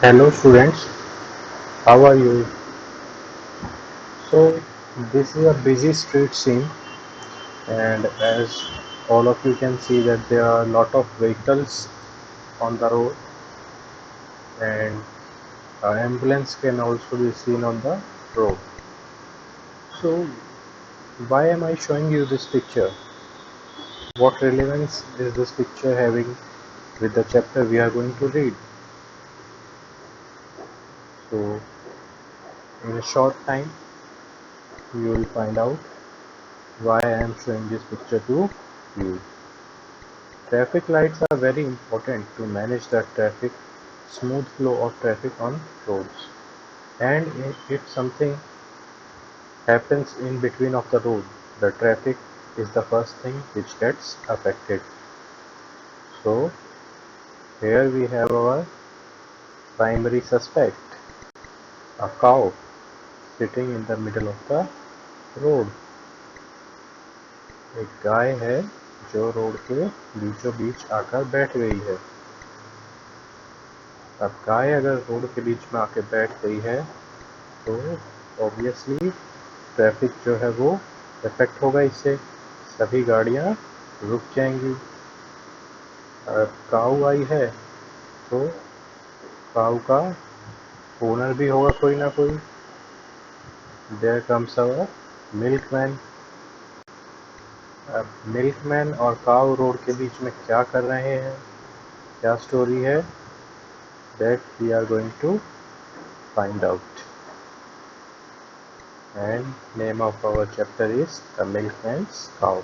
Hello students, how are you? So this is a busy street scene, and as all of you can see that there are a lot of vehicles on the road, and ambulance can also be seen on the road. So why am I showing you this picture? What relevance is this picture having with the chapter we are going to read? So in a short time you will find out why I am showing this picture to you. Traffic lights are very important to manage the smooth flow of traffic on roads. And if something happens in between of the road, the traffic is the first thing which gets affected. So here we have our primary suspect, a cow sitting in the middle of the road. एक गाय है जो road के बीचों बीच आकर बैठ गई है। अब गाय अगर रोड के बीच में आके बैठ गई है तो ऑब्वियसली ट्रैफिक जो है वो इफेक्ट होगा, इससे सभी गाड़ियां रुक जाएंगी। अब काऊ आई है तो काऊ का ओनर भी होगा कोई ना कोई। There comes our milkman. अब मिल्कमैन और काऊ रोड के बीच में क्या कर रहे हैं, क्या स्टोरी है, that we are going to find out. And name of our chapter is The Milkman's Cow.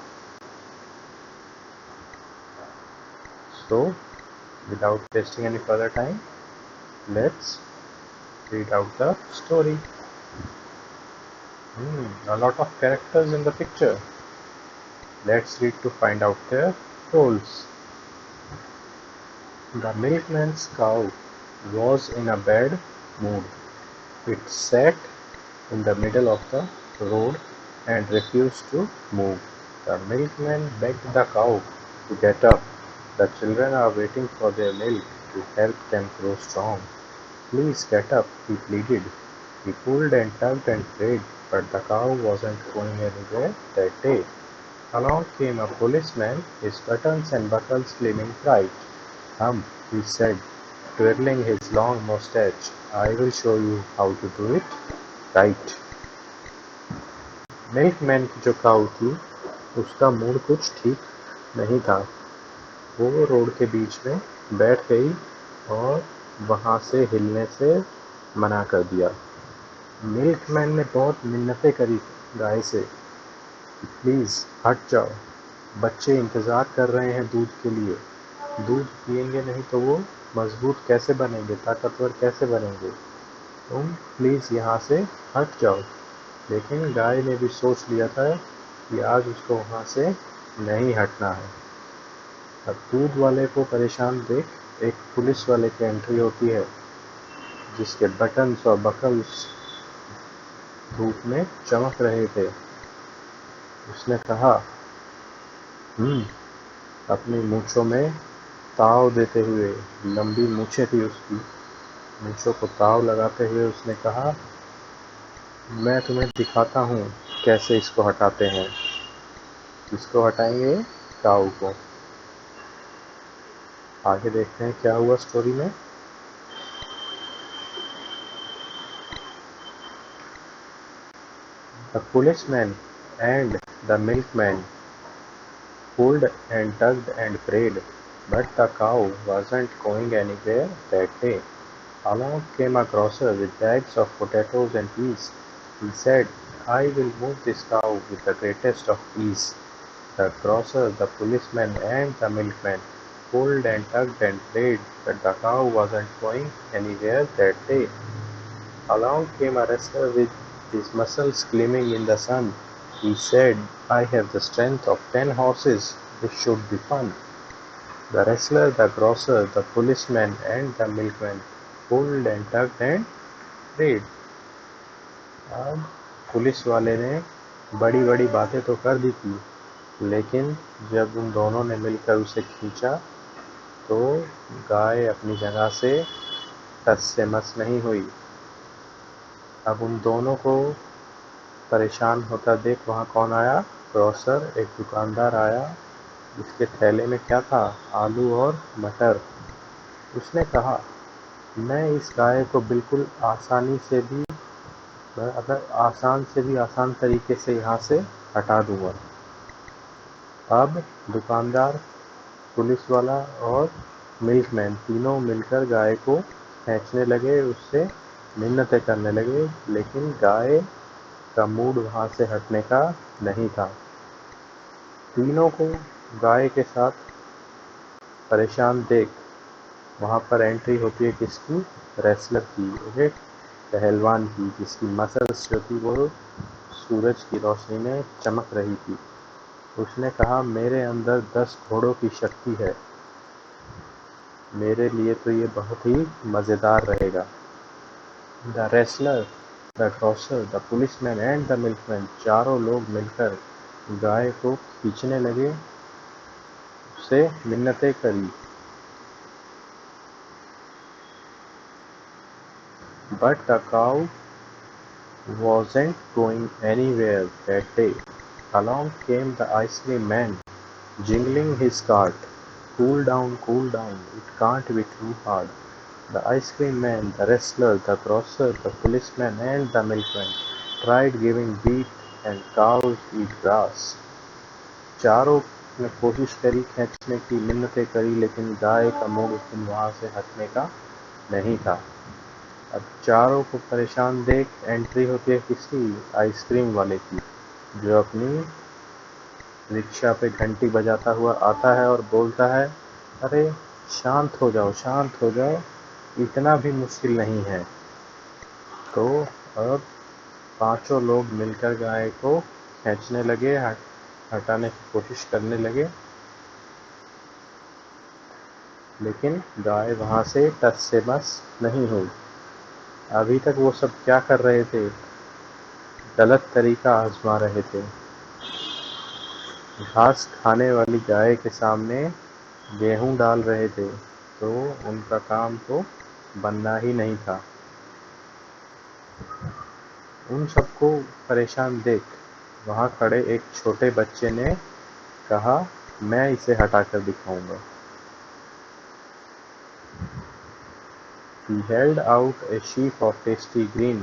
So without wasting any further time, let's read out the story. A lot of characters in the picture. Let's read to find out their roles. The milkman's cow was in a bad mood. It sat in the middle of the road and refused to move. The milkman begged the cow to get up. The children are waiting for their milk to help them grow strong. Please get up, he pleaded. He pulled and tugged and prayed, but the cow wasn't going anywhere that day. Along came a policeman, his buttons and buckles gleaming bright. He said, twirling his long mustache, I will show you how to do it right. Milkman की जो काऊ थी उसका mood कुछ ठीक नहीं था। वो road के बीच में बैठ गई और वहां से हिलने से मना कर दिया। मिल्कमैन ने बहुत मिन्नतें करी गाय से, प्लीज़ हट जाओ, बच्चे इंतज़ार कर रहे हैं दूध के लिए। दूध पिएंगे नहीं तो वो मजबूत कैसे बनेंगे, ताकतवर कैसे बनेंगे। तुम प्लीज़ यहाँ से हट जाओ। लेकिन गाय ने भी सोच लिया था कि आज उसको वहाँ से नहीं हटना है। अब दूध वाले को परेशान देख एक पुलिस वाले की एंट्री होती है, जिसके बटन्स और बकल्स धूप में चमक रहे थे। उसने कहा, अपनी मूँछों में ताव देते हुए, लंबी मूँछें थी उसकी, मूँछों को ताव लगाते हुए उसने कहा, मैं तुम्हें दिखाता हूँ कैसे इसको हटाते हैं। किसको हटाएंगे? काऊ को। आगे देखते हैं क्या हुआ स्टोरी में। The policeman and the milkman pulled and tugged and prayed, but the cow wasn't going anywhere that day. Along came a grocer with bags of potatoes and peas. He said, I will move this cow with the greatest of ease. The grocer, the policeman, and the milkman pulled and tugged and prayed, but the cow wasn't going anywhere that day. Along came a wrestler with his muscles gleaming in the sun. He said, I have the strength of 10 horses. This should be fun. The wrestler, the grocer, the policeman, and the milkman pulled and tugged and prayed. अब police वाले ने बड़ी बड़ी बातें तो कर दी थी, लेकिन जब उन दोनों ने मिलकर उसे खींचा तो गाय अपनी जगह से टस से मस नहीं हुई। अब उन दोनों को परेशान होता देख वहाँ कौन आया? ग्रोसर, एक दुकानदार आया। उसके थैले में क्या था? आलू और मटर। उसने कहा, मैं इस गाय को बिल्कुल आसान से भी आसान तरीके से यहाँ से हटा दूंगा। अब दुकानदार, पुलिस वाला और मिल्कमैन तीनों मिलकर गाय को खींचने लगे, उससे मिन्नतें करने लगे, लेकिन गाय का मूड वहाँ से हटने का नहीं था। तीनों को गाय के साथ परेशान देख वहाँ पर एंट्री होती है किसकी? रेसलर की, एक पहलवान की, जिसकी मसल्स जो थी वो सूरज की रोशनी में चमक रही थी। उसने कहा, मेरे अंदर 10 घोड़ों की शक्ति है, मेरे लिए तो ये बहुत ही मज़ेदार रहेगा। The wrestler, the grocer, the policeman and the milkman, चारों लोग मिलकर गाय को खींचने लगे, उससे मिन्नतें करी। But the cow wasn't going anywhere that day. Along came the ice cream man, jingling his cart. Cool down, it can't be too hard. The ice cream man, the wrestler, the grocer, the policeman and the milkman tried giving wheat and cows eat grass. चारों ने कोशिश करी खींचने की, मिन्नतें करी, लेकिन गाय का mood उस दिन वहाँ से हटने का नहीं था। अब चारों को परेशान देख एंट्री होती है किसकी? आइसक्रीम वाले की, जो अपनी रिक्शा पे घंटी बजाता हुआ आता है और बोलता है, अरे शांत हो जाओ, शांत हो जाओ, इतना भी मुश्किल नहीं है। तो अब पांचों लोग मिलकर गाय को खींचने लगे, हटाने की कोशिश करने लगे, लेकिन गाय वहाँ से टस से मस नहीं हुई। अभी तक वो सब क्या कर रहे थे? गलत तरीका आजमा रहे थे। घास खाने वाली गाय के सामने गेहूं डाल रहे थे, तो उनका काम तो बनना ही नहीं था। उन सबको परेशान देख वहाँ खड़े एक छोटे बच्चे ने कहा, मैं इसे हटाकर दिखाऊंगा। He held out a sheaf of tasty green.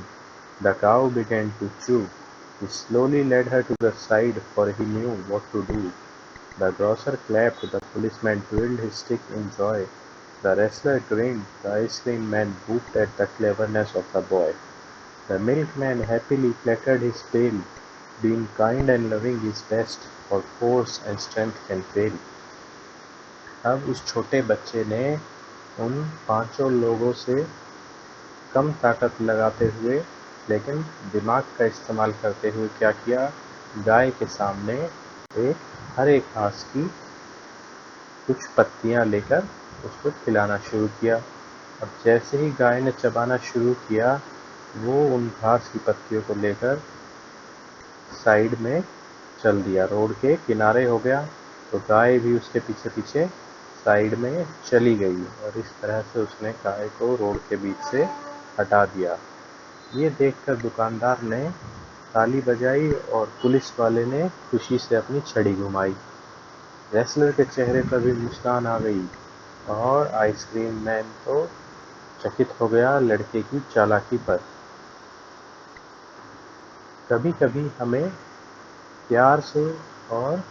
The cow began to chew. He slowly led her to the side, for he knew what to do. The grocer clapped, the policeman twirled his stick in joy. The wrestler grinned, the ice cream man whooped at the cleverness of the boy. The milkman happily plaited his tail, being kind and loving his best, for force and strength can fail. अब उस छोटे बच्चे ने उन पांचों लोगों से कम ताकत लगाते हुए, लेकिन दिमाग का इस्तेमाल करते हुए क्या किया? गाय के सामने एक हरे घास की कुछ पत्तियां लेकर उसको खिलाना शुरू किया। अब जैसे ही गाय ने चबाना शुरू किया, वो उन घास की पत्तियों को लेकर साइड में चल दिया, रोड के किनारे हो गया। तो गाय भी उसके पीछे पीछे साइड में चली गई और इस तरह से उसने गाय को रोड के बीच से हटा दिया। ये देखकर दुकानदार ने ताली बजाई और पुलिस वाले ने खुशी से अपनी छड़ी घुमाई। रेसलर के चेहरे पर भी मुस्कान आ गई और आइसक्रीम मैन तो चकित हो गया लड़के की चालाकी पर। कभी कभी हमें प्यार से और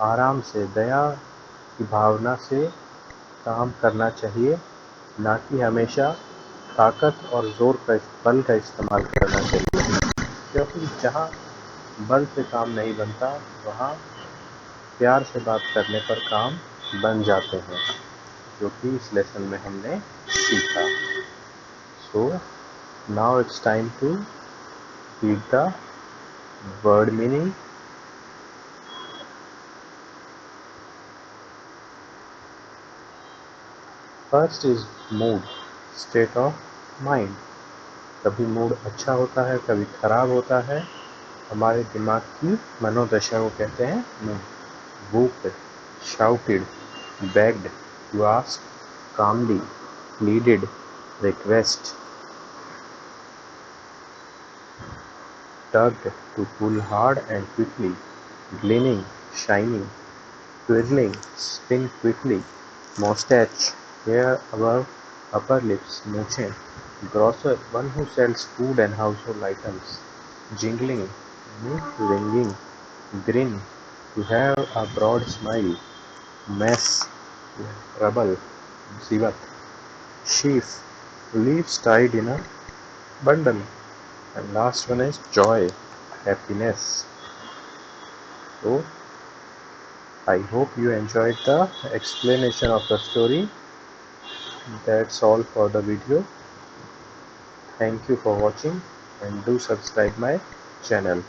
आराम से, दया की भावना से काम करना चाहिए, ना कि हमेशा ताकत और बल का इस्तेमाल करना चाहिए, क्योंकि जहाँ बल से काम नहीं बनता, वहाँ प्यार से बात करने पर काम बन जाते हैं, जो कि इस लेसन में हमने सीखा। So now it's time to read the word meaning. First is mood, state of mind. कभी मूड अच्छा होता है, कभी खराब होता है। हमारे दिमाग की मनोदशा को कहते हैं mood. Whooped, shouted, begged, to ask, calmly, pleaded, Request, tugged to pull hard and quickly, gleaming, shining, twirling, spin quickly, mustache, hair above upper lips, merchant, grocer, one who sells food and household items, jingling, ringing, grin, to have a broad smile, mess, rubble, zivat, sheaf, leaves tied in a bundle, and last one is joy, happiness. So I hope you enjoyed the explanation of the story. That's all for the video. Thank you for watching and do subscribe my channel.